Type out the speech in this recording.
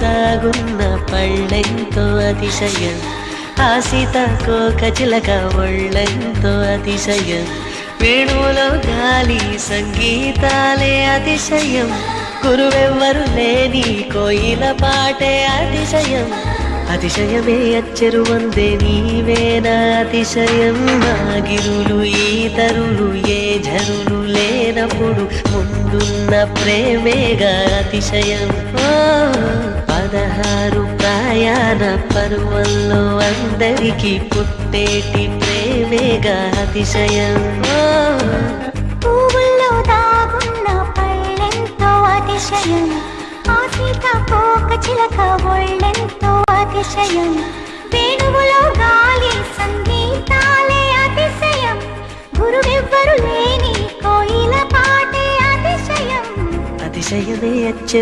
దాగున్న పళ్ళెంతో అతిశయం, ఆ సీతాకోక చిలక ఒళ్ళెంతో అతిశయం, వేణువులో గాలి సంగీతాలే అతిశయం, గురువెవ్వరు లేని కోయిల పాటే అతిశయం, అతిశయమే అచ్చెరువందే నీవేనా అతిశయం. ఆగిరులు ఈతరులు ఏ ఝరులు లేనప్పుడు ముందున్న ప్రేమేగా అతిశయం. 16 ప్రయాణ పర్వంలో అందరికీ పుట్టేటి ప్రేమేగా అతిశయం. పువ్వుల్లో దాగున్న పళ్ళెంతో అతిశయం, ఆ సీతాకోక చిలక ఒళ్ళెంతో అతిశయం, వేణువులో గాలి సంగీతాలే అతిశయం, గురువెవ్వరు లేని కోయిల పాటే అతిశయం, అతిశయమే అచ్చెరు